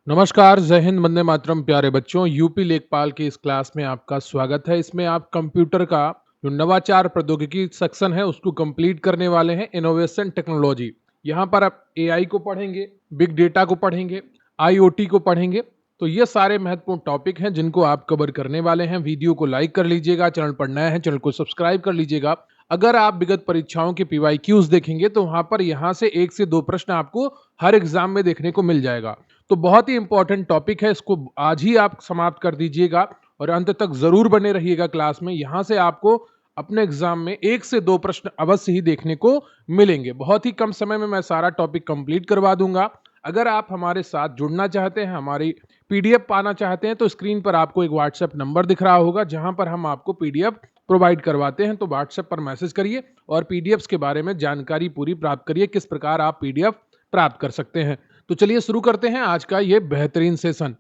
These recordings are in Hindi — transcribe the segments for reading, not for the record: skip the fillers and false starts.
नमस्कार, जय हिंद, वंदे मातरम। प्यारे बच्चों, यूपी लेखपाल की इस क्लास में आपका स्वागत है। इसमें आप कंप्यूटर का जो नवाचार प्रौद्योगिकी सेक्शन है उसको कंप्लीट करने वाले हैं, इनोवेशन टेक्नोलॉजी। यहाँ पर आप एआई को पढ़ेंगे, बिग डेटा को पढ़ेंगे, आईओटी को पढ़ेंगे। तो ये सारे महत्वपूर्ण टॉपिक हैं जिनको आप कवर करने वाले हैं। वीडियो को लाइक कर लीजिएगा, चैनल पर नए हैं चैनल को सब्सक्राइब कर लीजिएगा। अगर आप विगत परीक्षाओं के पीवाईक्यूज देखेंगे तो वहां पर यहाँ से 1 से 2 प्रश्न आपको हर एग्जाम में देखने को मिल जाएगा। तो बहुत ही इंपॉर्टेंट टॉपिक है, इसको आज ही आप समाप्त कर दीजिएगा और अंत तक जरूर बने रहिएगा क्लास में। यहां से आपको अपने एग्जाम में 1 से 2 प्रश्न अवश्य ही देखने को मिलेंगे। बहुत ही कम समय में मैं सारा टॉपिक कंप्लीट करवा दूंगा। अगर आप हमारे साथ जुड़ना चाहते हैं, हमारी पीडीएफ पाना चाहते हैं, तो स्क्रीन पर आपको एक व्हाट्सएप नंबर दिख रहा होगा जहां पर हम आपको पीडीएफ प्रोवाइड करवाते हैं। तो व्हाट्सएप पर मैसेज करिए और पीडीएफ के बारे में जानकारी पूरी प्राप्त करिए, किस प्रकार आप पीडीएफ प्राप्त कर सकते हैं। तो चलिए शुरू करते हैं आज का ये बेहतरीन सेशन।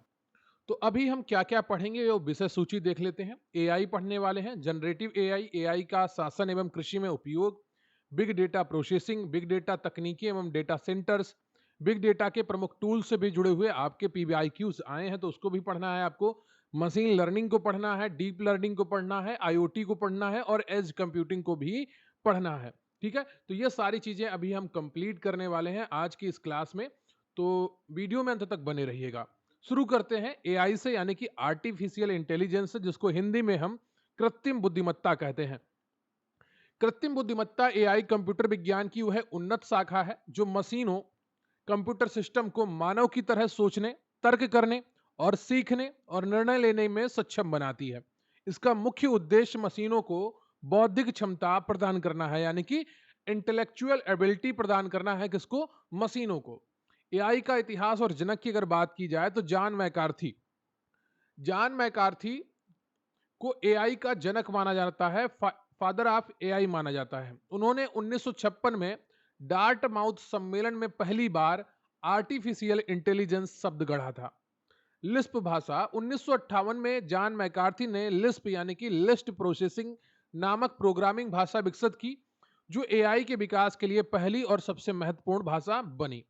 तो अभी हम क्या क्या पढ़ेंगे वो विषय सूची देख लेते हैं। एआई पढ़ने वाले हैं, जनरेटिव एआई, एआई का शासन एवं कृषि में उपयोग, big data processing, big data तकनीकी एवं डेटा सेंटर्स, बिग डेटा के प्रमुख टूल से भी जुड़े हुए आपके पीबीआईक्यूज आए हैं तो उसको भी पढ़ना है आपको। मशीन लर्निंग को पढ़ना है, डीप लर्निंग को पढ़ना है, आईओटी को पढ़ना है और एज कंप्यूटिंग को भी पढ़ना है। ठीक है, तो ये सारी चीजें अभी हम कंप्लीट करने वाले हैं आज की इस क्लास में। तो वीडियो में अंत तक बने रहिएगा। शुरू करते हैं एआई से, यानी कि आर्टिफिशियल इंटेलिजेंस, जिसको हिंदी में हम कृत्रिम बुद्धिमत्ता कहते हैं। कृत्रिम बुद्धिमत्ता एआई कंप्यूटर विज्ञान की वह उन्नत शाखा है जो मशीनों, कंप्यूटर सिस्टम को मानव की तरह सोचने, तर्क करने और सीखने और निर्णय लेने में सक्षम बनाती है। इसका मुख्य उद्देश्य मशीनों को बौद्धिक क्षमता प्रदान करना है, यानी कि इंटेलेक्चुअल एबिलिटी प्रदान करना है। किसको? मशीनों को। एआई का इतिहास और जनक की अगर बात की जाए तो जॉन मैकार्थी को एआई का जनक माना जाता है, फादर ऑफ एआई माना जाता है। उन्होंने 1956 में डार्ट माउथ सम्मेलन में पहली बार आर्टिफिशियल इंटेलिजेंस शब्द गढ़ा था। लिस्प भाषा, 1958 में जॉन मैकार्थी ने लिस्प यानी कि लिस्ट प्रोसेसिंग नामक प्रोग्रामिंग भाषा विकसित की, जो एआई के विकास के लिए पहली और सबसे महत्वपूर्ण भाषा बनी।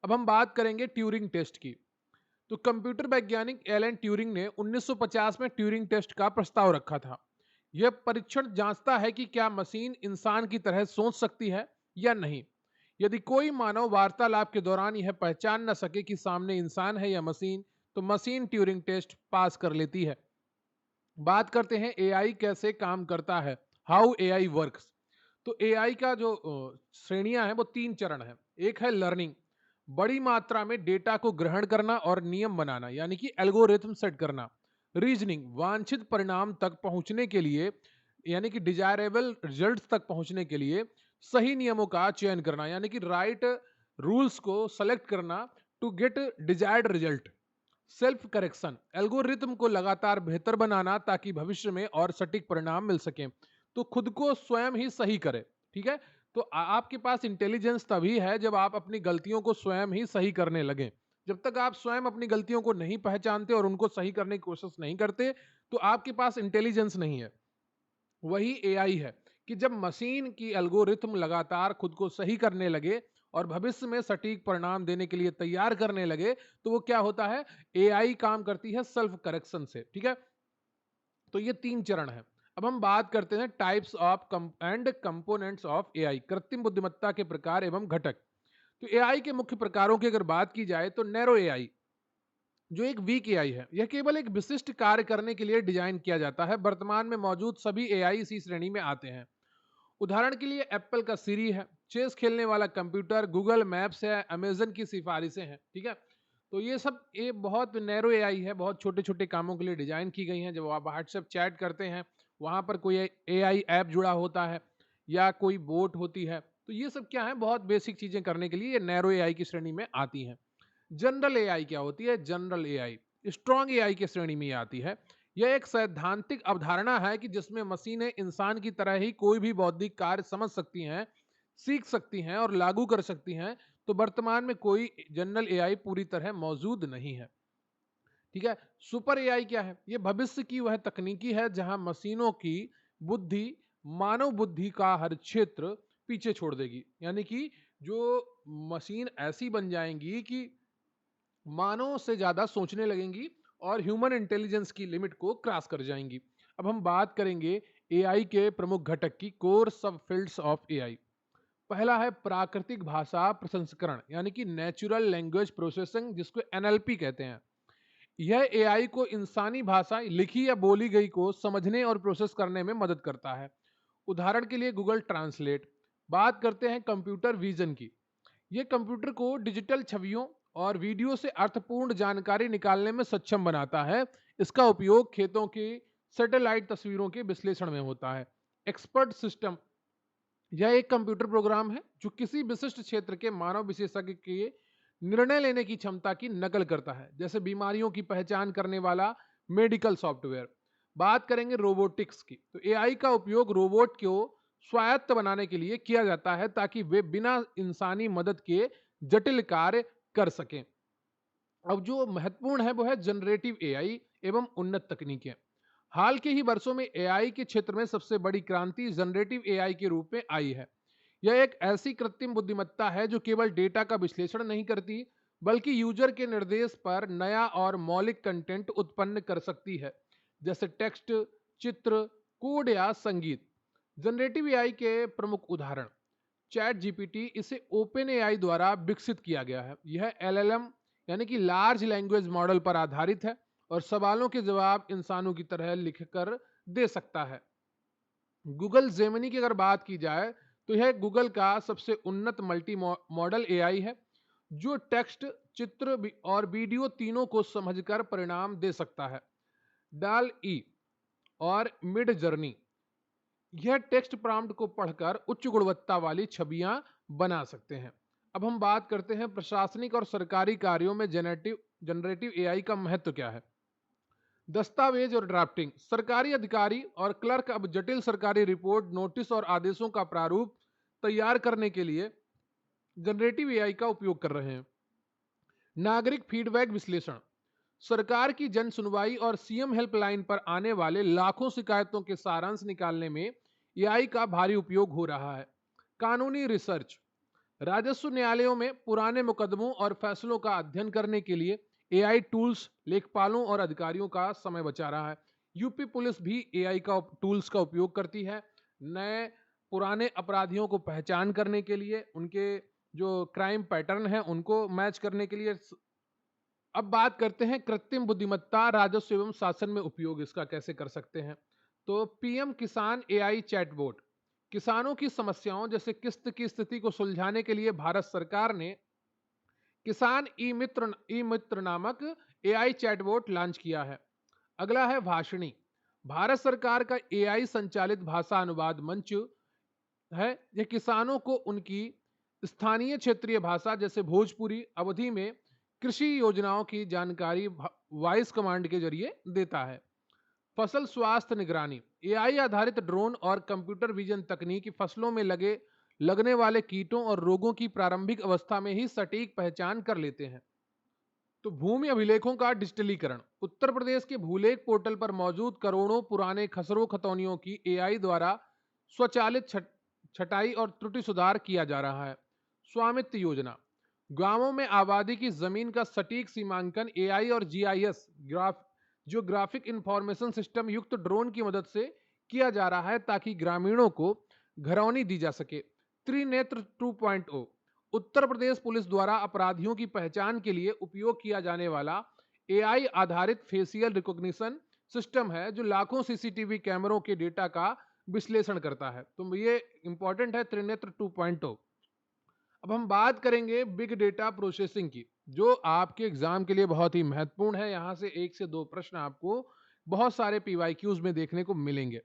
अब हम बात करेंगे ट्यूरिंग टेस्ट की। तो कंप्यूटर वैज्ञानिक एलन ट्यूरिंग ने 1950 में ट्यूरिंग टेस्ट का प्रस्ताव रखा था। यह परीक्षण जांचता है कि क्या मशीन इंसान की तरह सोच सकती है या नहीं। यदि कोई मानव वार्तालाप के दौरान यह पहचान न सके कि सामने इंसान है या मशीन, तो मशीन ट्यूरिंग टेस्ट पास कर लेती है। बात करते हैं एआई कैसे काम करता है, हाउ एआई वर्क्स। तो एआई का जो श्रेणियां हैं वो 3 चरण है। एक है लर्निंग, बड़ी मात्रा में डेटा को ग्रहण करना और नियम बनाना, यानी कि एल्गोरिथम सेट करना। रीजनिंग, वांछित परिणाम तक पहुंचने के लिए, यानी कि डिजायरेबल रिजल्ट्स तक पहुंचने के लिए सही नियमों का चयन करना, यानी कि राइट रूल्स को सेलेक्ट करना to get desired result. Self correction, algorithm को लगातार बेहतर बनाना ताकि भविष्य में और सटीक परिणाम मिल सके। तो खुद को स्वयं ही सही करे। ठीक है, तो आपके पास इंटेलिजेंस तभी है जब आप अपनी गलतियों को स्वयं ही सही करने लगे। जब तक आप स्वयं अपनी गलतियों को नहीं पहचानते और उनको सही करने की कोशिश नहीं करते, तो आपके पास इंटेलिजेंस नहीं है। वही एआई है कि जब मशीन की एल्गोरिथम लगातार खुद को सही करने लगे और भविष्य में सटीक परिणाम देने के लिए तैयार करने लगे, तो वो क्या होता है? एआई काम करती है सेल्फ करेक्शन से। ठीक है, तो ये 3 चरण है। अब हम बात करते हैं types of and components of AI, कृत्रिम बुद्धिमत्ता के प्रकार एवं घटक। तो एआई के मुख्य प्रकारों की अगर बात की जाए तो नैरो एआई, जो एक वीक एआई है, यह केवल एक विशिष्ट कार्य करने के लिए डिजाइन किया जाता है। वर्तमान में मौजूद सभी एआई इसी श्रेणी में आते हैं। उदाहरण के लिए एप्पल का सीरी है, चेस खेलने वाला कंप्यूटर, गूगल मैप्स है, अमेजन की सिफारिशें हैं। ठीक है, तो ये सब ये बहुत नैरो एआई है, बहुत छोटे छोटे कामों के लिए डिजाइन की गई हैं। जब आप व्हाट्सएप चैट करते हैं, वहां पर कोई एआई ऐप जुड़ा होता है या कोई बोट होती है, तो ये सब क्या है? बहुत बेसिक चीजें करने के लिए ये नैरो एआई की श्रेणी में आती हैं। जनरल एआई क्या होती है? जनरल एआई स्ट्रॉन्ग एआई की श्रेणी में आती है। यह एक सैद्धांतिक अवधारणा है कि जिसमें मशीनें इंसान की तरह ही कोई भी बौद्धिक कार्य समझ सकती हैं, सीख सकती हैं और लागू कर सकती हैं। तो वर्तमान में कोई जनरल एआई पूरी तरह मौजूद नहीं है। ठीक है, सुपर एआई क्या है? यह भविष्य की वह तकनीकी है जहां मशीनों की बुद्धि मानव बुद्धि का हर क्षेत्र पीछे छोड़ देगी, यानी कि जो मशीन ऐसी बन जाएंगी कि मानव से ज़्यादा सोचने लगेंगी और ह्यूमन इंटेलिजेंस की लिमिट को क्रॉस कर जाएंगी। अब हम बात करेंगे एआई के प्रमुख घटक की, कोर सब फील्ड्स ऑफ एआई। पहला है प्राकृतिक भाषा प्रसंस्करण, यानी कि नेचुरल लैंग्वेज प्रोसेसिंग, जिसको एनएलपी कहते हैं। यह एआई को इंसानी भाषा, लिखी या बोली गई, को समझने और प्रोसेस करने में मदद करता है। उदाहरण के लिए गूगल ट्रांसलेट। बात करते हैं कंप्यूटर विजन की। ये कंप्यूटर को डिजिटल छवियों और वीडियो से अर्थपूर्ण जानकारी निकालने में सक्षम बनाता है। इसका उपयोग खेतों की सैटेलाइट तस्वीरों के विश्लेषण में होता है। एक्सपर्ट सिस्टम, यह एक कंप्यूटर प्रोग्राम है जो किसी विशिष्ट क्षेत्र के मानव विशेषज्ञ के निर्णय लेने की क्षमता की नकल करता है, जैसे बीमारियों की पहचान करने वाला मेडिकल सॉफ्टवेयर। बात करेंगे रोबोटिक्स की, तो एआई का उपयोग रोबोट को स्वायत्त बनाने के लिए किया जाता है ताकि वे बिना इंसानी मदद के जटिल कार्य कर सकें। अब जो महत्वपूर्ण है वो है जनरेटिव एआई एवं उन्नत तकनीकें। हाल के ही वर्षों में एआई के क्षेत्र में सबसे बड़ी क्रांति जनरेटिव एआई के रूप में आई है। यह एक ऐसी कृत्रिम बुद्धिमत्ता है जो केवल डेटा का विश्लेषण नहीं करती, बल्कि यूजर के निर्देश पर नया और मौलिक कंटेंट उत्पन्न कर सकती है, जैसे टेक्स्ट, चित्र, कोड या संगीत। जनरेटिव एआई के प्रमुख उदाहरण: चैट जीपीटी, इसे ओपन एआई द्वारा विकसित किया गया है। यह एलएलएम यानी कि लार्ज लैंग्वेज मॉडल पर आधारित है और सवालों के जवाब इंसानों की तरह लिखकर दे सकता है। गूगल जेमिनी की अगर बात की जाए तो यह गूगल का सबसे उन्नत मल्टी मॉडल एआई है जो टेक्स्ट, चित्र और वीडियो तीनों को समझकर परिणाम दे सकता है। डाल ई और मिड जर्नी, यह टेक्स्ट प्रॉम्प्ट को पढ़कर उच्च गुणवत्ता वाली छवियां बना सकते हैं। अब हम बात करते हैं प्रशासनिक और सरकारी कार्यों में जनरेटिव एआई का महत्व क्या है। दस्तावेज और ड्राफ्टिंग, सरकारी अधिकारी और क्लर्क अब जटिल सरकारी रिपोर्ट, नोटिस और आदेशों का प्रारूप तैयार करने के लिए जनरेटिव एआई का उपयोग कर रहे हैं। नागरिक फीडबैक विश्लेषण, सरकार की जन सुनवाई और सीएम हेल्पलाइन पर आने वाले लाखों शिकायतों के सारांश निकालने में एआई का भारी उपयोग हो रहा है। कानूनी रिसर्च, राजस्व न्यायालयों में पुराने मुकदमों और फैसलों का अध्ययन करने के लिए एआई टूल्स लेखपालों और अधिकारियों का समय बचा रहा है। यूपी पुलिस भी एआई का टूल्स का उपयोग करती है नए पुराने अपराधियों को पहचान करने के लिए, उनके जो क्राइम पैटर्न है उनको मैच करने के लिए। अब बात करते हैं कृत्रिम बुद्धिमत्ता, राजस्व एवं शासन में उपयोग इसका कैसे कर सकते हैं। तो पीएम किसान एआई चैटबॉट, किसानों की समस्याओं जैसे किस्त की स्थिति को सुलझाने के लिए भारत सरकार ने किसान ई मित्र नामक एआई चैटबॉट लॉन्च किया है। अगला है भाषणी, भारत सरकार का एआई संचालित भाषा अनुवाद मंच है। यह किसानों को उनकी स्थानीय क्षेत्रीय भाषा जैसे भोजपुरी अवधि में कृषि योजनाओं की जानकारी वॉइस कमांड के जरिए देता है। फसल स्वास्थ्य निगरानी, एआई आधारित ड्रोन और कंप्यूटर विजन तकनीक फसलों में लगने वाले कीटों और रोगों की प्रारंभिक अवस्था में ही सटीक पहचान कर लेते हैं। तो भूमि अभिलेखों का डिजिटलीकरण, उत्तर प्रदेश के भूलेख पोर्टल पर मौजूद करोड़ों पुराने खसरों खतौनियों की एआई द्वारा स्वचालित छटाई और त्रुटि सुधार किया जा रहा है। स्वामित्व योजना, गांवों में आबादी की जमीन का सटीक सीमांकन एआई और जीआईएस ग्राफिक इंफॉर्मेशन सिस्टम युक्त ड्रोन की मदद से किया जा रहा है ताकि ग्रामीणों को घरौनी दी जा सके। त्रिनेत्र 2.0, उत्तर प्रदेश पुलिस द्वारा अपराधियों की पहचान के लिए उपयोग किया जाने वाला एआई आधारित फेशियल रिकॉग्निशन सिस्टम है जो लाखों सीसीटीवी कैमरों के डेटा का विश्लेषण करता है। तो ये इंपॉर्टेंट है त्रिनेत्र 2.0। अब हम बात करेंगे बिग डेटा प्रोसेसिंग की, जो आपके एग्जाम के लिए बहुत ही महत्वपूर्ण है। यहां से 1 से 2 प्रश्न आपको बहुत सारे पीवाईक्यूज में देखने को मिलेंगे।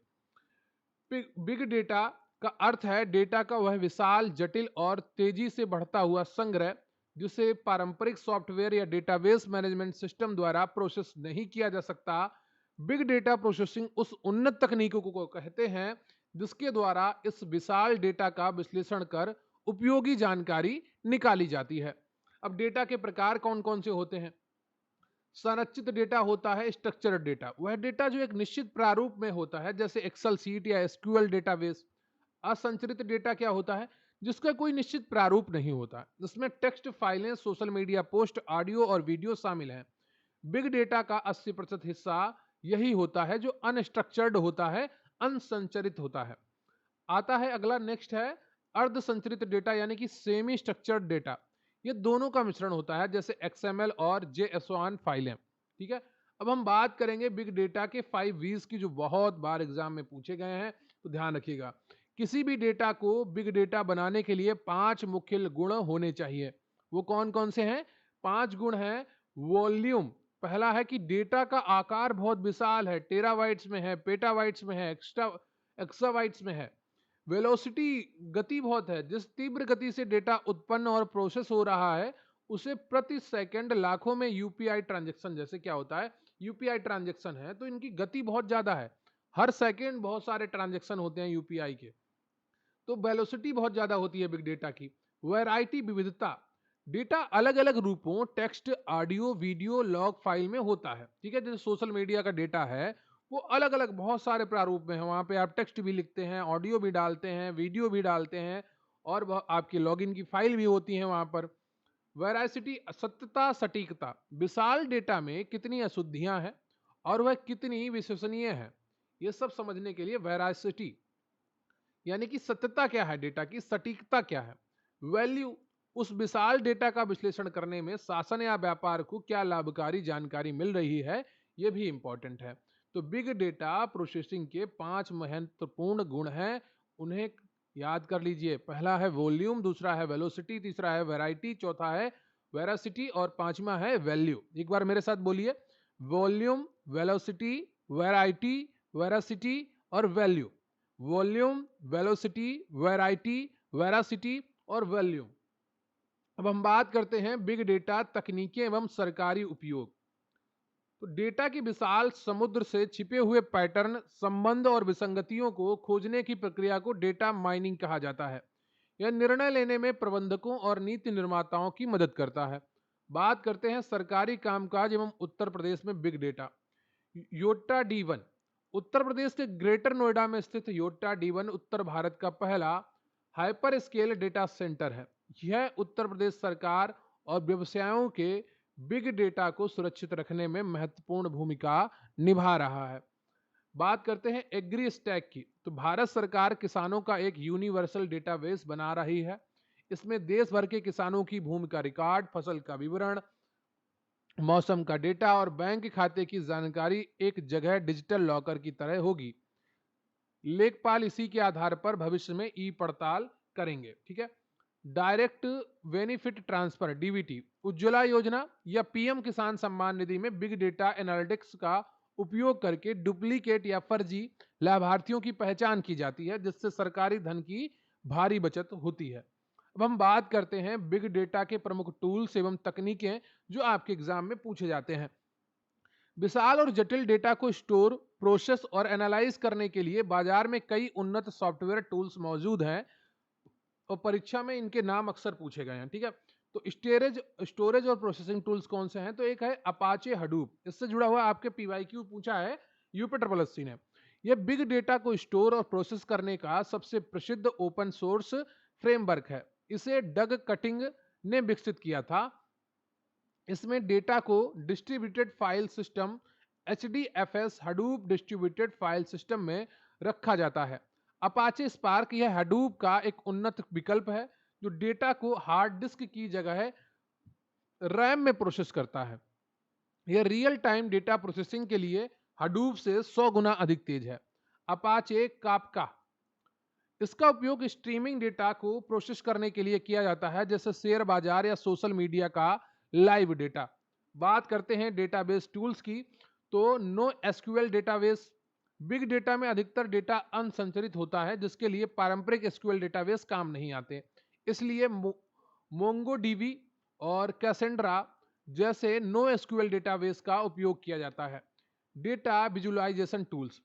बिग डेटा का अर्थ है डेटा का वह विशाल, जटिल और तेजी से बढ़ता हुआ संग्रह जिसे पारंपरिक सॉफ्टवेयर या डेटाबेस मैनेजमेंट सिस्टम द्वारा प्रोसेस नहीं किया जा सकता। बिग डेटा प्रोसेसिंग उस उन्नत तकनीकों को कहते हैं जिसके द्वारा इस विशाल डेटा का विश्लेषण कर उपयोगी जानकारी निकाली जाती है। अब डेटा के प्रकार कौन कौन से होते हैं। संरचित डेटा होता है स्ट्रक्चर्ड डेटा, वह डेटा जो एक निश्चित प्रारूप में होता है जैसे एक्सेल सीट या एसक्यूएल डेटाबेस। असंरचित डेटा क्या होता है, जिसका कोई निश्चित प्रारूप नहीं होता। इसमें टेक्स्ट फाइलें, सोशल मीडिया पोस्ट, ऑडियो और वीडियो शामिल हैं। बिग डेटा का 80% हिस्सा यही होता है जो अनस्ट्रक्चर्ड होता है, अनसंरचित होता है। आता है अगला, नेक्स्ट है अर्ध संचरित डेटा यानी कि सेमी स्ट्रक्चर्ड डेटा। ये दोनों का मिश्रण होता है, जैसे XML और JSON फाइलें। ठीक है, अब हम बात करेंगे बिग डेटा के 5 V's की, जो बहुत बार एग्जाम में पूछे गए हैं, तो ध्यान रखिएगा। किसी भी डेटा को बिग डेटा बनाने के लिए 5 मुख्य गुण होने चाहिए। वो कौन कौन से हैं? 5 गुण हैं। वॉल्यूम, पहला है कि डेटा का आकार बहुत विशाल है, टेराबाइट्स में है, पेटाबाइट्स में है, एक्साबाइट्स में है। वेलोसिटी, गति बहुत है, जिस तीव्र गति से डेटा उत्पन्न और प्रोसेस हो रहा है उसे प्रति सेकंड लाखों में यूपीआई ट्रांजैक्शन, जैसे क्या होता है यूपीआई ट्रांजैक्शन है, तो इनकी गति बहुत ज्यादा है। हर सेकंड बहुत सारे ट्रांजैक्शन होते हैं यूपीआई के, तो वेलोसिटी बहुत ज्यादा होती है बिग डेटा की। वैरायटी, विविधता, डेटा अलग अलग रूपों, text, audio, video, log file में होता है। ठीक है, जैसे सोशल मीडिया का डेटा है वो अलग अलग बहुत सारे प्रारूप में है, वहां पे आप टेक्स्ट भी लिखते हैं, ऑडियो भी डालते हैं, वीडियो भी डालते हैं, और आपकी लॉगिन की फाइल भी होती है वहां पर। वेरासिटी, सत्यता, सटीकता, विशाल डेटा में कितनी अशुद्धियां हैं और वह कितनी विश्वसनीय है, ये सब समझने के लिए वेरासिटी यानी कि सत्यता क्या है डेटा की, सटीकता क्या है। वैल्यू, उस विशाल डेटा का विश्लेषण करने में शासन या व्यापार को क्या लाभकारी जानकारी मिल रही है, यह भी इंपॉर्टेंट है। तो बिग डेटा प्रोसेसिंग के 5 महत्वपूर्ण गुण हैं, उन्हें याद कर लीजिए। पहला है वॉल्यूम, दूसरा है वेलोसिटी, तीसरा है वैरायटी, चौथा है वेरासिटी और पांचवा है वैल्यू। एक बार मेरे साथ बोलिए, वॉल्यूम, वेलोसिटी, वैरायटी, वेरासिटी और value. Volume, velocity, variety, veracity और वैल्यूम। अब हम बात करते हैं बिग डेटा तकनीकें एवं सरकारी उपयोग। तो डेटा की विशाल समुद्र से छिपे हुए पैटर्न, संबंध और विसंगतियों को खोजने की प्रक्रिया को डेटा माइनिंग कहा जाता है। यह निर्णय लेने में प्रबंधकों और नीति निर्माताओं की मदद करता है। बात करते हैं सरकारी कामकाज एवं उत्तर प्रदेश में big data. Yotta D1, Uttar Pradesh के ग्रेटर नोएडा में स्थित योटा D1 उत्तर भारत का पहला हाइपर स्केल डेटा सेंटर है। यह उत्तर प्रदेश सरकार और व्यवसायों के बिग डेटा को सुरक्षित रखने में महत्वपूर्ण भूमिका निभा रहा है। बात करते हैं एग्री स्टैक की। तो भारत सरकार किसानों का एक यूनिवर्सल डेटाबेस बना रही है। इसमें देश भर के किसानों की भूमि का रिकॉर्ड, फसल का विवरण, मौसम का डेटा और बैंक खाते की जानकारी एक जगह डिजिटल लॉकर की तरह होगी। लेखपाल इसी के आधार पर भविष्य में ई पड़ताल करेंगे। ठीक है, direct benefit transfer DBT, Ujjwala योजना या PM किसान सम्मान निधि में बिग डेटा एनालिटिक्स का उपयोग करके डुप्लीकेट या फर्जी लाभार्थियों की पहचान की जाती है, जिससे सरकारी धन की भारी बचत होती है। अब हम बात करते हैं बिग डेटा के प्रमुख टूल्स एवं तकनीकें जो आपके एग्जाम में पूछे जाते हैं। विशाल और जटिल डेटा को स्टोर, प्रोसेस और एनालाइज करने के लिए बाजार में कई उन्नत सॉफ्टवेयर टूल्स मौजूद हैं और परीक्षा में इनके नाम अक्सर पूछे गए हैं। ठीक है, तो स्टोरेज और प्रोसेसिंग टूल्स कौन से हैं? तो एक है अपाचे हडूप, इससे जुड़ा हुआ आपके PYQ पूछा है UPSSC ने। यह बिग डेटा को स्टोर और प्रोसेस करने का सबसे प्रसिद्ध ओपन सोर्स फ्रेमवर्क है। इसे डग कटिंग ने विकसित किया था। इसमें डेटा को distributed file system HDFS Hadoop distributed file system में रखा जाता है। अपाचे स्पार्क यह हडूप का एक उन्नत विकल्प है जो डेटा को हार्ड डिस्क की जगह रैम में प्रोसेस करता है। यह रियल टाइम डेटा प्रोसेसिंग के लिए हडूप से 100 गुना अधिक तेज है। अपाचे काफका, इसका उपयोग स्ट्रीमिंग डेटा को प्रोसेस करने के लिए किया जाता है, जैसे शेयर बाजार या सोशल मीडिया का लाइव डेटा। बात करते हैं डेटाबेस टूल्स की। तो NoSQL डेटाबेस, बिग डेटा में अधिकतर डेटा अनसंरचित होता है जिसके लिए पारंपरिक SQL डेटाबेस काम नहीं आते, इसलिए MongoDB और कैसेंड्रा जैसे NoSQL डेटाबेस का उपयोग किया जाता है। डेटा विजुअलाइजेशन टूल्स,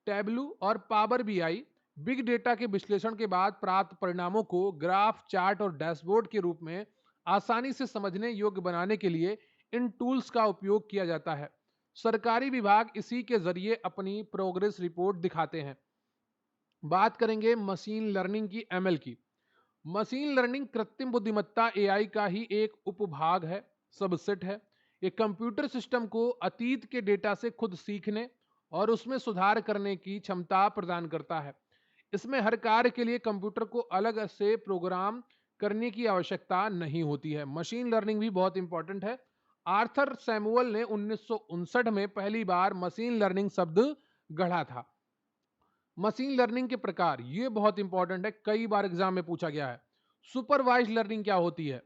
टैबलू और पावर BI बिग डेटा के विश्लेषण के बाद प्राप्त परिणामों को ग्राफ, चार्ट और डैशबोर्ड के रूप में आसानी से समझने योग्य बनाने के लिए इन टूल्स का उपयोग किया जाता है। सरकारी विभाग इसी के जरिए अपनी प्रोग्रेस रिपोर्ट दिखाते हैं। बात करेंगे मशीन लर्निंग की, ML की। मशीन लर्निंग कृत्रिम बुद्धिमत्ता एआई का ही एक उपभाग है, सबसेट है। ये कंप्यूटर सिस्टम को अतीत के डेटा से खुद सीखने और उसमें सुधार करने की क्षमता प्रदान करता है। इसमें हर कार्य के लिए कंप्यूटर को अलग से प्रोग्राम करने की आवश्यकता नहीं होती है। मशीन लर्निंग भी बहुत इंपॉर्टेंट है। आर्थर सैमुअल ने 1959 में पहली बार मशीन लर्निंग शब्द गढ़ा था। मशीन लर्निंग के प्रकार ये बहुत इंपॉर्टेंट है, कई बार एग्जाम में पूछा गया है। सुपरवाइज लर्निंग क्या होती है?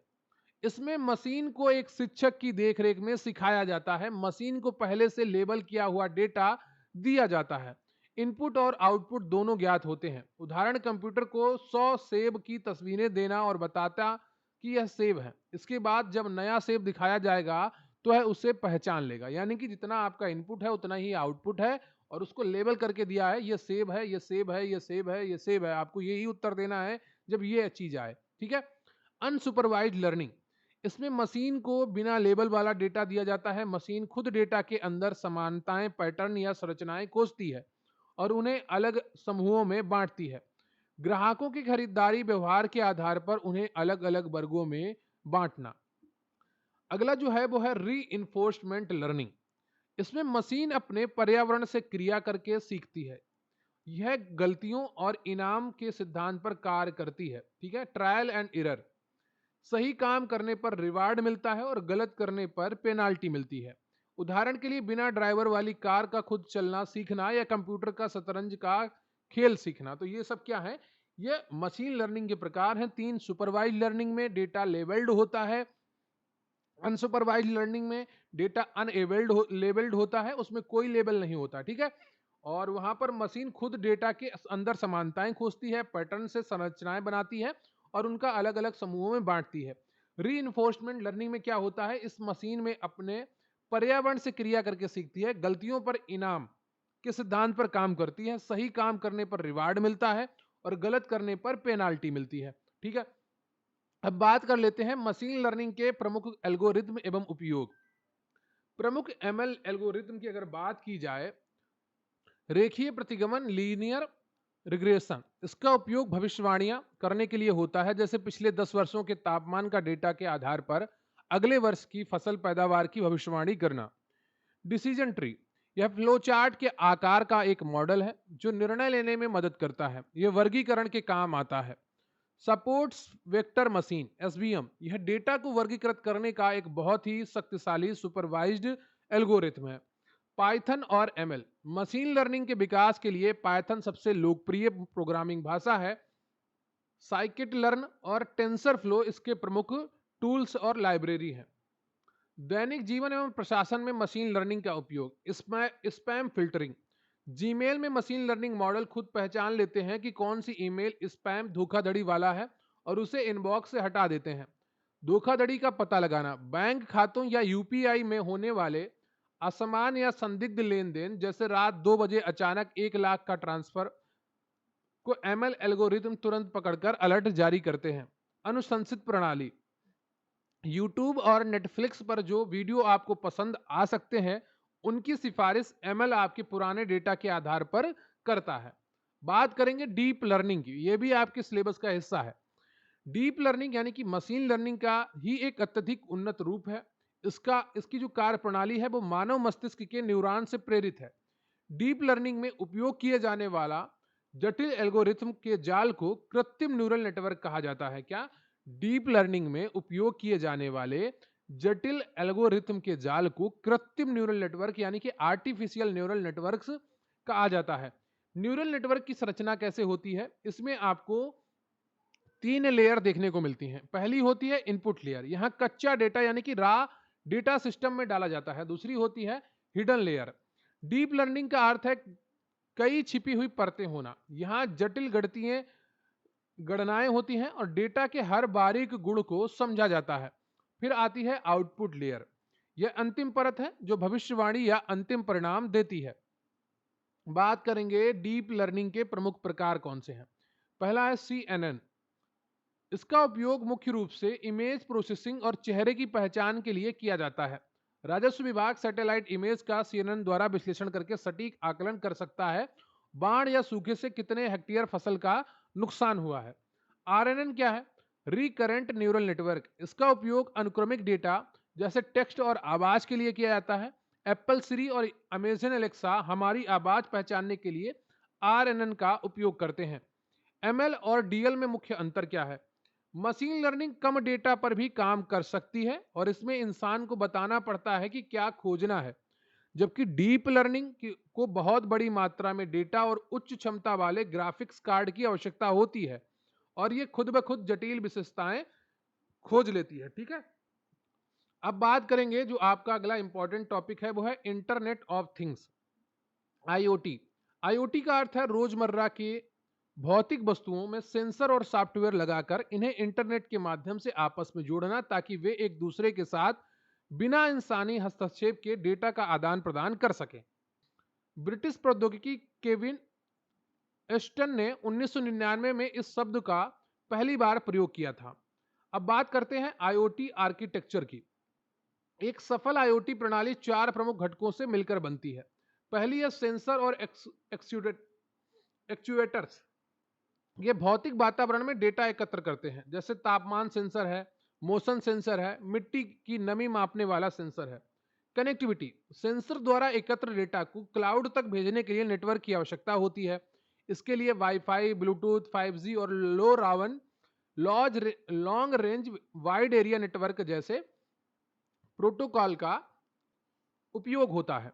इसमें मशीन को एक शिक्षक की देखरेख में सिखाया जाता है। मशीन को पहले से लेबल किया हुआ डेटा दिया जाता है। इनपुट और आउटपुट दोनों ज्ञात होते हैं। उदाहरण, कंप्यूटर को 100 सेब की तस्वीरें देना और बताता कि यह सेब है। इसके बाद जब नया सेब दिखाया जाएगा तो वह उसे पहचान लेगा। यानी कि जितना आपका इनपुट है उतना ही आउटपुट है, और उसको लेबल करके दिया है, ये सेब है, ये सेब है, ये सेब है, ये सेब है। आपको यही उत्तर देना है जब ये चीज आए। ठीक है। अनसुपरवाइज्ड लर्निंग, इसमें मशीन को बिना लेबल वाला डेटा दिया जाता है। मशीन खुद डेटा के अंदर समानताएं, पैटर्न या संरचनाएं खोजती है और उन्हें अलग समूहों में बांटती है। ग्राहकों की खरीदारी व्यवहार के आधार पर उन्हें अलग अलग वर्गों में बांटना। अगला जो है वो है री लर्निंग। इसमें मशीन अपने पर्यावरण से क्रिया करके सीखती है। यह गलतियों और इनाम के सिद्धांत पर कार्य करती है। ठीक है। ट्रायल एंड एरर, सही काम करने पर रिवार्ड मिलता है और गलत करने पर पेनाल्टी मिलती है। उदाहरण के लिए, बिना ड्राइवर वाली कार का खुद चलना सीखना या कंप्यूटर का शतरंज का खेल सीखना। तो ये सब क्या है? ये मशीन लर्निंग के प्रकार हैं। 3, सुपरवाइज लर्निंग में डेटा लेबल्ड होता है। अनसुपरवाइज्ड लर्निंग में डेटा लेबल्ड होता है, उसमें कोई लेबल नहीं होता। ठीक है। और वहां पर मशीन खुद डेटा के अंदर समानताएं खोजती है, पैटर्न से संरचनाएं बनाती है और उनका अलग अलग समूहों में बांटती है। री लर्निंग में क्या होता है? इस मशीन में अपने पर्यावरण से क्रिया करके सीखती है, गलतियों पर इनाम के सिद्धांत पर काम करती है, सही काम करने पर रिवार्ड मिलता है और गलत करने पर पेनाल्टी मिलती है। ठीक है। अब बात कर लेते हैं मशीन लर्निंग के प्रमुख एल्गोरिथम एवं उपयोग। प्रमुख एमएल एल्गोरिथम की अगर बात की जाए, रेखीय प्रतिगमन, लीनियर रिग्रेशन, इसका उपयोग भविष्यवाणियां करने के लिए होता है। जैसे पिछले 10 वर्षों के तापमान का डेटा के आधार पर अगले वर्ष की फसल पैदावार की भविष्यवाणी करना। डिसीजन ट्री, यह फ्लो चार्ट के आकार का एक मॉडल है जो निर्णय लेने में मदद करता है। यह वर्गीकरण के काम आता है। सपोर्ट्स वेक्टर मशीन, एसवीएम, यह डेटा को वर्गीकृत करने का एक बहुत ही शक्तिशाली सुपरवाइज्ड एल्गोरिथम है। पाइथन और एमएल, मशीन लर्निंग के विकास के लिए पाइथन सबसे लोकप्रिय प्रोग्रामिंग भाषा है। साइकिट लर्न और टेंसर फ्लो इसके प्रमुख टूल्स और लाइब्रेरी हैं। दैनिक जीवन एवं प्रशासन में मशीन लर्निंग का उपयोग। स्पैम फिल्टरिंग, जीमेल में मशीन लर्निंग मॉडल खुद पहचान लेते हैं कि कौन सी ईमेल स्पैम धोखाधड़ी वाला है और उसे इनबॉक्स से हटा देते हैं। धोखाधड़ी का पता लगाना, बैंक खातों या यूपीआई में होने वाले असमान या संदिग्ध लेन देन, जैसे रात 2 बजे अचानक 1 लाख का ट्रांसफर को एमएल एल्गोरिथम तुरंत पकड़कर अलर्ट जारी करते हैं। अनुशंसित प्रणाली, यूट्यूब और नेटफ्लिक्स पर जो वीडियो आपको पसंद आ सकते हैं उनकी सिफारिश एमएल आपके पुराने डेटा के आधार पर करता है। बात करेंगे डीप लर्निंग की, यह भी आपके सिलेबस का हिस्सा है। डीप लर्निंग यानी कि मशीन लर्निंग का ही एक अत्यधिक उन्नत रूप है। इसकी जो कार्य प्रणाली है वो मानव मस्तिष्क के न्यूरॉन से प्रेरित है। डीप लर्निंग में उपयोग किए जाने वाला जटिल एल्गोरिथम के जाल को कृत्रिम न्यूरल नेटवर्क कहा जाता है। क्या? डीप लर्निंग में उपयोग किए जाने वाले जटिल एल्गोरिथम के जाल को कृत्रिम न्यूरल नेटवर्क यानी कि आर्टिफिशियल न्यूरल नेटवर्क्स कहा जाता है। न्यूरल नेटवर्क की संरचना कैसे होती है? इसमें आपको 3 लेयर देखने को मिलती हैं। पहली होती है इनपुट लेयर, यहां कच्चा डेटा यानी कि रा डेटा सिस्टम में डाला जाता है। दूसरी होती है हिडन लेयर। डीप लर्निंग का अर्थ है कई छिपी हुई परतें होना। यहां जटिल गणनाएं होती हैं और डेटा के हर बारीक गुण को समझा जाता है। फिर आती है आउटपुट लेयर, यह अंतिम परत है जो भविष्यवाणी या अंतिम परिणाम देती है। बात करेंगे डीप लर्निंग के प्रमुख प्रकार कौन से हैं। पहला है CNN। इसका उपयोग मुख्य रूप से इमेज प्रोसेसिंग और चेहरे की पहचान के लिए किया जाता है। राजस्व विभाग सैटेलाइट इमेज का CNN द्वारा विश्लेषण करके सटीक आकलन कर सकता है बाढ़ या सूखे से कितने हेक्टेयर फसल का नुकसान हुआ है। RNN क्या है? Recurrent neural network. इसका उपयोग अनुक्रमिक डेटा जैसे टेक्स्ट और आवाज के लिए किया जाता है। एप्पल सिरी और अमेजन एलेक्सा हमारी आवाज पहचानने के लिए RNN का उपयोग करते हैं। ML और DL में मुख्य अंतर क्या है? मशीन लर्निंग कम डेटा पर भी काम कर सकती है और इसमें इंसान को बताना पड़ता है कि क्या खोजना है, जबकि डीप लर्निंग को बहुत बड़ी मात्रा में डेटा और उच्च क्षमता वाले ग्राफिक्स कार्ड की आवश्यकता होती है और ये खुद ब खुद जटिल विशेषताएं खोज लेती है। ठीक है, अब बात करेंगे जो आपका अगला इंपॉर्टेंट टॉपिक है, वो है internet of things, IoT. IoT का अर्थ है रोजमर्रा के भौतिक वस्तुओं में सेंसर और सॉफ्टवेयर लगाकर इन्हें इंटरनेट के माध्यम से आपस में जोड़ना ताकि वे एक दूसरे के साथ बिना इंसानी हस्तक्षेप के डेटा का आदान प्रदान कर सकें। ब्रिटिश प्रौद्योगिकी केविन एस्टन ने 1999 में इस शब्द का पहली बार प्रयोग किया था। अब बात करते हैं आईओटी आर्किटेक्चर की। एक सफल आईओटी प्रणाली 4 प्रमुख घटकों से मिलकर बनती है। पहली है सेंसर और एक्चुएटर्स। ये भौतिक वातावरण में डेटा एकत्र करते हैं, जैसे तापमान सेंसर है, मोशन सेंसर है, मिट्टी की नमी मापने वाला सेंसर है। कनेक्टिविटी, सेंसर द्वारा एकत्र डेटा को क्लाउड तक भेजने के लिए नेटवर्क की आवश्यकता होती है। इसके लिए वाईफाई, ब्लूटूथ, 5G और LoRaWAN long range wide area network जैसे प्रोटोकॉल का उपयोग होता है।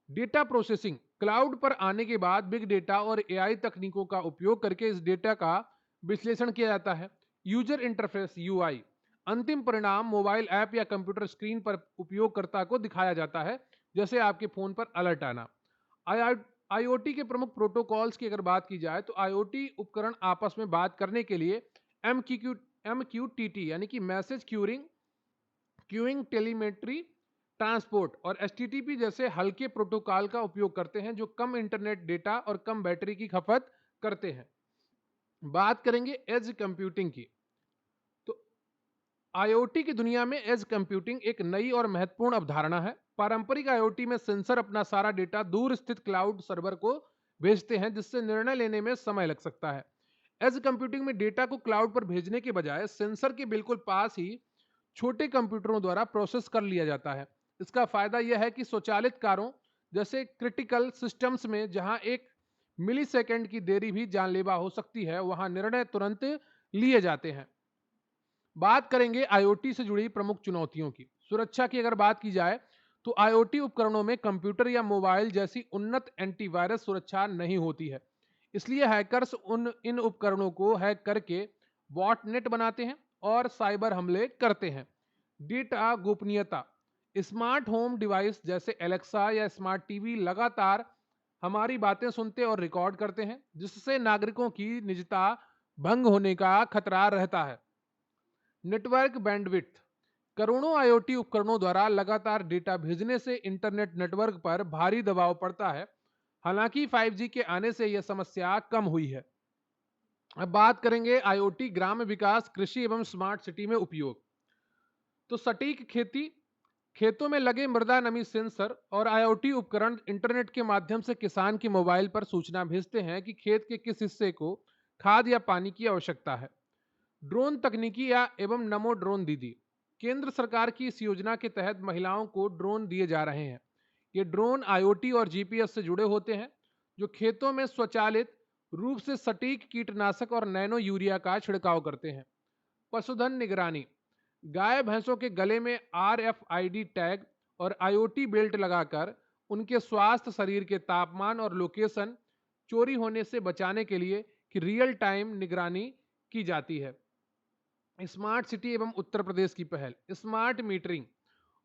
डेटा प्रोसेसिंग, क्लाउड पर आने के बाद बिग डेटा और एआई तकनीकों का उपयोग करके इस डेटा का विश्लेषण किया जाता है। यूजर इंटरफेस यूआई, अंतिम परिणाम मोबाइल ऐप या कंप्यूटर स्क्रीन पर उपयोगकर्ता को दिखाया जाता है, जैसे आपके फोन पर अलर्ट आना। आईओटी के प्रमुख प्रोटोकॉल्स की अगर बात की जाए तो आईओटी उपकरण आपस में बात करने के लिए MQTT यानी कि मैसेज क्यूइंग, टेलीमेट्री ट्रांसपोर्ट और एचटीटीपी जैसे हल्के प्रोटोकॉल का उपयोग करते हैं जो कम इंटरनेट डेटा और कम बैटरी की खपत करते हैं। बात करेंगे एज कंप्यूटिंग की। तो आईओटी की दुनिया में एज कंप्यूटिंग एक नई और महत्वपूर्ण अवधारणा है। पारंपरिक आईओटी में सेंसर अपना सारा डेटा दूर स्थित क्लाउड सर्वर को भेजते हैं, जिससे निर्णय लेने में समय लग सकता है। एज कंप्यूटिंग में डेटा को क्लाउड पर भेजने के बजाय सेंसर के बिल्कुल पास ही छोटे कंप्यूटरों द्वारा प्रोसेस कर लिया जाता है। इसका फायदा यह है कि स्वचालित कारों जैसे क्रिटिकल सिस्टम्स में जहां एक मिलीसेकंड की देरी भी जानलेवा हो सकती है, वहां निर्णय तुरंत लिए जाते हैं। बात करेंगे आईओटी से जुड़ी प्रमुख चुनौतियों की। सुरक्षा की अगर बात की जाए तो आईओटी उपकरणों में कंप्यूटर या मोबाइल जैसी उन्नत एंटीवायरस सुरक्षा नहीं होती है। इसलिए हैकर्स इन उपकरणों को हैक करके बॉटनेट बनाते हैं और साइबर हमले करते हैं। डेटा गोपनीयता, स्मार्ट होम डिवाइस जैसे एलेक्सा या स्मार्ट टीवी लगातार हमारी बातें सुनते और रिकॉर्ड करते हैं, जिससे नागरिकों की निजता भंग होने का खतरा रहता है। नेटवर्क बैंडविड्थ, करोड़ों आईओटी उपकरणों द्वारा लगातार डेटा भेजने से इंटरनेट नेटवर्क पर भारी दबाव पड़ता है। हालांकि 5G के आने से यह समस्या कम हुई है। अब बात करेंगे आईओटी ग्राम विकास, कृषि एवं स्मार्ट सिटी में उपयोग। तो सटीक खेती, खेतों में लगे मृदा नमी सेंसर और आईओटी उपकरण इंटरनेट के माध्यम से किसान के मोबाइल पर सूचना भेजते हैं कि खेत के किस हिस्से को खाद या पानी की आवश्यकता है। ड्रोन तकनीकी या एवं नमो ड्रोन दीदी, केंद्र सरकार की इस योजना के तहत महिलाओं को ड्रोन दिए जा रहे हैं। ये ड्रोन आईओटी और जीपीएस से जुड़े होते हैं, जो खेतों में स्वचालित रूप से सटीक कीटनाशक और नैनो यूरिया का छिड़काव करते हैं। पशुधन निगरानी, गाय भैंसों के गले में RFID टैग और आईओटी बेल्ट लगाकर उनके स्वास्थ्य, शरीर के तापमान और लोकेशन चोरी होने से बचाने के लिए कि रियल टाइम निगरानी की जाती है। स्मार्ट सिटी एवं उत्तर प्रदेश की पहल, smart metering.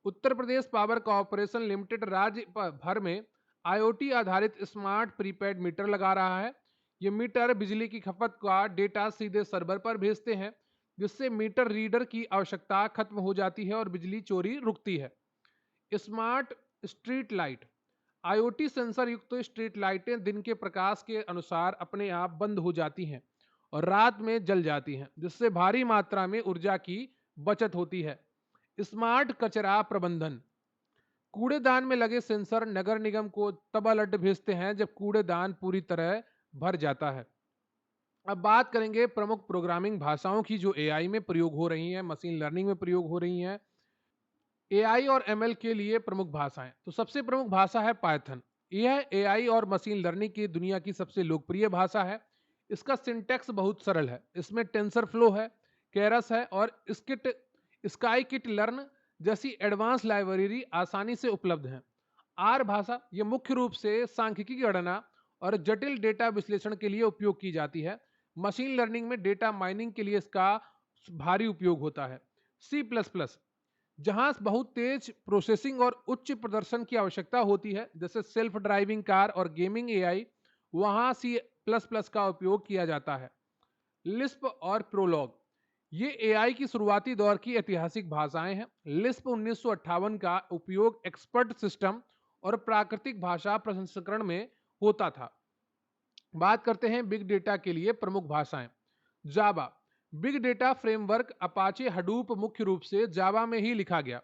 Uttar Pradesh power corporation limited राज्य भर में आईओटी आधारित स्मार्ट प्रीपेड मीटर लगा रहा है। ये मीटर बिजली की खपत का डेटा सीधे सर्वर पर भेजते हैं, जिससे मीटर रीडर की आवश्यकता खत्म हो जाती है और बिजली चोरी रुकती है। Smart street light, IoT sensor युक्त स्ट्रीट लाइटें दिन के प्रकाश के अनुसार अपने आप बंद हो जाती हैं और रात में जल जाती हैं, जिससे भारी मात्रा में ऊर्जा की बचत होती है। स्मार्ट कचरा प्रबंधन, कूड़ेदान में लगे सेंसर नगर निगम को तब अलर्ट भेजते हैं जब कूड़ेदान पूरी तरह भर जाता है। अब बात करेंगे प्रमुख प्रोग्रामिंग भाषाओं की जो एआई में प्रयोग हो रही हैं, मशीन लर्निंग में प्रयोग हो रही हैं। एआई और एमएल के लिए प्रमुख भाषाएं, तो सबसे प्रमुख भाषा है पाइथन। यह एआई और मशीन लर्निंग की दुनिया की सबसे लोकप्रिय भाषा है। इसका सिंटैक्स बहुत सरल है। इसमें टेंसर फ्लो है, केरस है और स्किट स्काई किट लर्न जैसी एडवांस लाइब्रेरी आसानी से उपलब्ध हैं। आर भाषा ये मुख्य रूप से सांख्यिकी गणना और जटिल डेटा विश्लेषण के लिए उपयोग की जाती है। मशीन लर्निंग में डेटा माइनिंग के लिए इसका भारी उपयोग होता है। सी प्लस प्लस जहां बहुत तेज प्रोसेसिंग और उच्च प्रदर्शन की आवश्यकता होती है, जैसे सेल्फ ड्राइविंग कार और गेमिंग एआई, वहां सी प्लस प्लस का उपयोग किया जाता है। लिस्प और प्रोलॉग ये एआई की शुरुआती दौर की ऐतिहासिक भाषाएं हैं। लिस्प 1958 का उपयोग एक्सपर्ट सिस्टम और प्राकृतिक भाषा प्रसंस्करण में होता था। बात करते हैं बिग डेटा के लिए प्रमुख भाषाएं। Java big data framework Apache Hadoop मुख्य रूप से जावा में ही लिखा गया।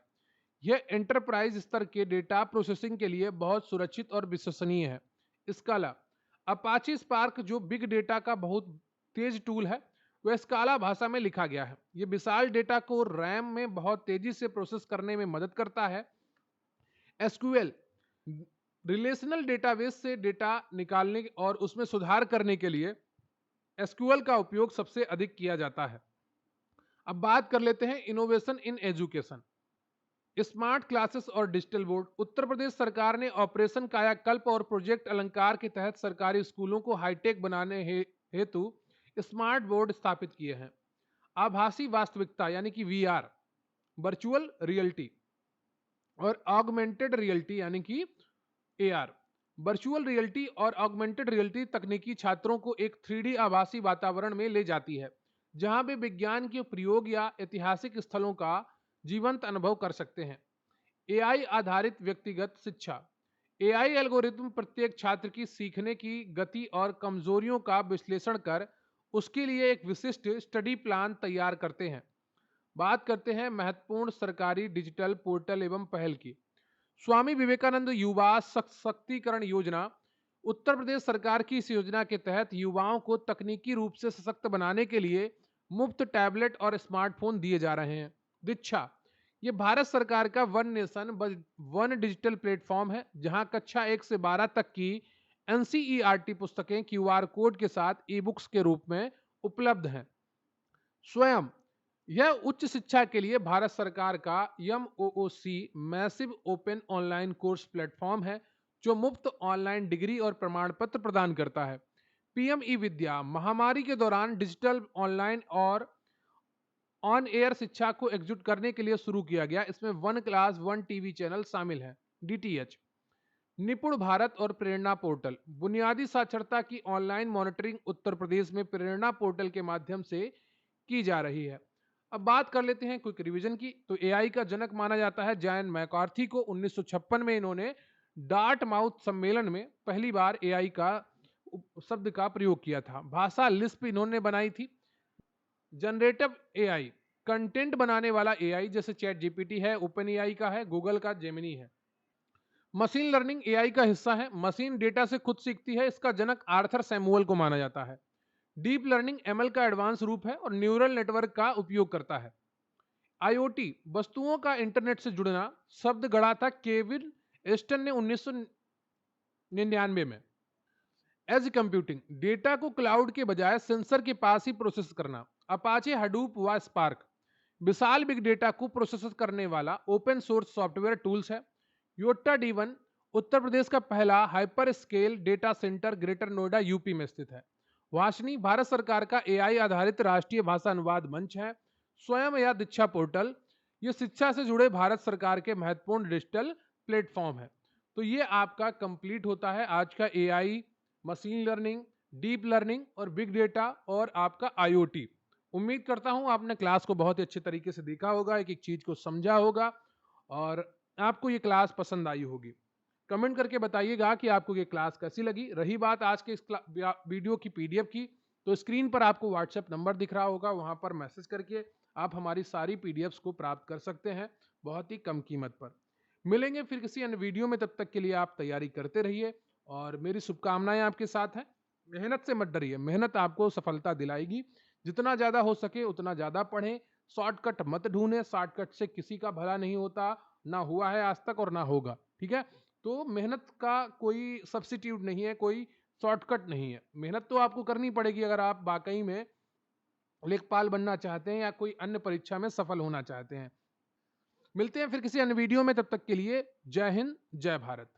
यह एंटरप्राइज स्तर के डेटा प्रोसेसिंग के लिए बहुत सुरक्षित और विश्वसनीय है। स्काला अपाचे स्पार्क जो बिग डेटा का बहुत तेज टूल है, वह स्काला भाषा में लिखा गया है। यह विशाल डेटा को रैम में बहुत तेजी से प्रोसेस करने में मदद करता है। एसक्यूएल रिलेशनल डेटाबेस से डेटा निकालने और उसमें सुधार करने के लिए एसक्यूएल का उपयोग सबसे अधिक किया जाता है। अब बात कर लेते हैं innovation in education. Smart classes और डिजिटल बोर्ड। उत्तर प्रदेश सरकार ने ऑपरेशन कायाकल्प और प्रोजेक्ट अलंकार के तहत सरकारी स्कूलों को हाईटेक बनाने हेतु स्मार्ट बोर्ड स्थापित किए हैं। आभासी वास्तविकता यानी कि वीआर, वर्चुअल रियलिटी और ऑगमेंटेड रियलिटी यानी कि एआर। वर्चुअल रियलिटी और ऑगमेंटेड रियलिटी तकनीकी छात्रों को एक 3D आभासी वातावरण में ले जाती है, जहां वे विज्ञान के प्रयोग या ऐतिहासिक स्थलों का जीवंत अनुभव कर सकते हैं। एआई आधारित व्यक्तिगत शिक्षा। एआई एल्गोरिथम प्रत्येक छात्र की सीखने की गति और कमजोरियों का विश्लेषण कर उसके लिए एक विशिष्ट स्टडी प्लान तैयार करते हैं। बात करते हैं महत्वपूर्ण सरकारी डिजिटल पोर्टल एवं पहल की। स्वामी विवेकानंद युवा सशक्तिकरण योजना। उत्तर प्रदेश सरकार की इस योजना के तहत युवाओं को तकनीकी रूप से सशक्त बनाने के लिए मुफ्त टैबलेट और स्मार्टफोन दिए जा रहे हैं। दीक्षा ये भारत सरकार का one nation one digital platform है, जहां कक्षा 1 से 12 तक की एनसीईआरटी पुस्तकें क्यूआर कोड के साथ ई बुक्स के रूप में उपलब्ध हैं। स्वयं यह उच्च शिक्षा के लिए भारत सरकार का MOOC massive open online course platform है, जो मुफ्त ऑनलाइन डिग्री और प्रमाण पत्र प्रदान करता है। पीएम ई विद्या महामारी के दौरान डिजिटल ऑनलाइन और ऑन एयर शिक्षा को एकजुट करने के लिए शुरू किया गया। इसमें one class one TV channel शामिल है, डीटीएच। निपुण भारत और प्रेरणा पोर्टल। बुनियादी साक्षरता की ऑनलाइन मॉनिटरिंग उत्तर प्रदेश में प्रेरणा पोर्टल के माध्यम से की जा रही है। अब बात कर लेते हैं क्विक रिवीजन की। तो एआई का जनक माना जाता है जॉन मैकार्थी को। 1956 में इन्होंने डार्ट माउथ सम्मेलन में पहली बार एआई का शब्द का प्रयोग किया था। भाषा लिस्प इन्होंने बनाई थी। जनरेटिव एआई कंटेंट बनाने वाला एआई, जैसे चैट जीपीटी है, ओपन एआई का है, गूगल का जेमिनी है। मशीन लर्निंग एआई का हिस्सा है। मशीन डेटा से खुद सीखती है। इसका जनक आर्थर सैमुअल को माना जाता है। डीप लर्निंग एमएल का एडवांस रूप है और न्यूरल नेटवर्क का उपयोग करता है। आईओटी वस्तुओं का इंटरनेट से जुड़ना शब्द गढ़ा था केविन एस्टन ने 1999 में। एज कंप्यूटिंग डेटा को क्लाउड के बजाय सेंसर के पास ही प्रोसेस करना। अपाचे हडूप व स्पार्क विशाल बिग डेटा को प्रोसेस करने वाला ओपन सोर्स सॉफ्टवेयर टूल्स है। योटा D1 उत्तर प्रदेश का पहला hyper scale data centre greater Noida UP में स्थित है। वाशनी भारत सरकार का एआई आधारित राष्ट्रीय भाषा अनुवाद मंच है। स्वयं या दीक्षा पोर्टल ये शिक्षा से जुड़े भारत सरकार के महत्वपूर्ण डिजिटल प्लेटफॉर्म है। तो ये आपका कंप्लीट होता है आज का AI, machine learning, deep learning और बिग डेटा और आपका आईओटी। उम्मीद करता हूं आपने क्लास को बहुत ही अच्छे तरीके से देखा होगा, एक एक चीज को समझा होगा और आपको ये क्लास पसंद आई होगी। कमेंट करके बताइएगा कि आपको ये क्लास कैसी लगी। रही बात आज के इस वीडियो की पीडीएफ की, तो स्क्रीन पर आपको व्हाट्सएप नंबर दिख रहा होगा, वहां पर मैसेज करके आप हमारी सारी पीडीएफ्स को प्राप्त कर सकते हैं बहुत ही कम कीमत पर। मिलेंगे फिर किसी अन्य वीडियो में, तब तक के लिए आप तैयारी करते रहिए और मेरी शुभकामनाएं आपके साथ हैं। मेहनत से मत डरिए, मेहनत आपको सफलता दिलाएगी। जितना ज़्यादा हो सके उतना ज़्यादा पढ़ें, शॉर्टकट मत ढूँढें, शॉर्टकट से किसी का भला नहीं होता, ना हुआ है आज तक और ना होगा, ठीक है? तो मेहनत का कोई सब्स्टिट्यूट नहीं है, कोई शॉर्टकट नहीं है। मेहनत तो आपको करनी पड़ेगी अगर आप वाक़ई में लेखपाल बनना चाहते हैं या कोई अन्य परीक्षा में सफल होना चाहते हैं। मिलते हैं फिर किसी अन्य वीडियो में, तब तक के लिए जय हिंद, जय भारत।